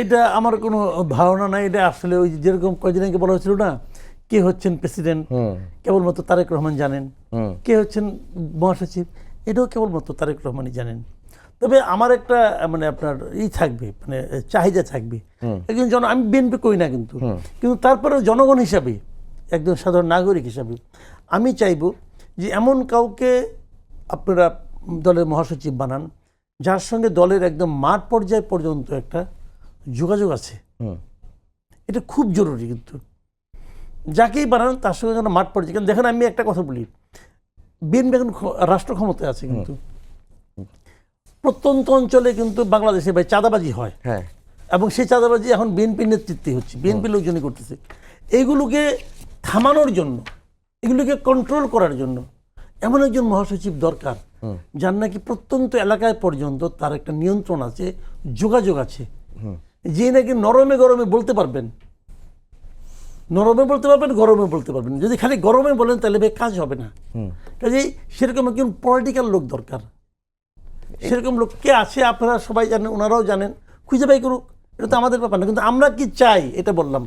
এটা আমার কোনো ধারণা নাই। এটা আসলে ওই যেরকম কয়েকদিন আগে বলা হয়েছিল না, কে হচ্ছেন প্রেসিডেন্ট কেবলমাত্র তারেক রহমান জানেন, কে হচ্ছেন মহাসচিব এটাও কেবলমাত্র তারেক রহমানই জানেন। তবে আমার একটা মানে আপনার থাকবে, মানে চাহিদা থাকবে একজন আমি বিএনপি করি না কিন্তু তারপরেও জনগণ হিসাবে, একজন সাধারণ নাগরিক হিসাবে আমি চাইব যে এমন কাউকে আপনারা দলের মহাসচিব বানান যার সঙ্গে দলের একদম মাঠ পর্যায় পর্যন্ত একটা যোগাযোগ আছে। এটা খুব জরুরি কিন্তু যাকেই বানান তার সঙ্গে যেন মাঠ পর্যায়ে। কিন্তু দেখেন আমি একটা কথা বলি, বিএনপি এখন রাষ্ট্র ক্ষমতায় আছে কিন্তু প্রত্যন্ত অঞ্চলে কিন্তু বাংলাদেশে ভাই চাঁদাবাজি হয়, এবং সেই চাঁদাবাজি এখন বিএনপির নেতৃত্বে হচ্ছে, বিএনপি লোকজনই করতেছে। এইগুলোকে থামানোর জন্য, এগুলোকে কন্ট্রোল করার জন্য এমন একজন মহাসচিব দরকার যার নাকি প্রত্যন্ত এলাকায় পর্যন্ত তার একটা নিয়ন্ত্রণ আছে, যোগাযোগ আছে, যে নাকি নরমে গরমে বলতে পারবেন, নরমে বলতে পারবেন, গরমে বলতে পারবেন। যদি খালি গরমে বলেন তাহলে ভাই কাজ হবে না। কাজেই সেরকম একজন পলিটিক্যাল লোক দরকার। সেরকম লোক কে আছে আপনারা সবাই জানেন, ওনারাও জানেন, খুঁজে বাই করুক, এটা তো আমাদের ব্যাপার না। কিন্তু আমরা কি চাই এটা বললাম।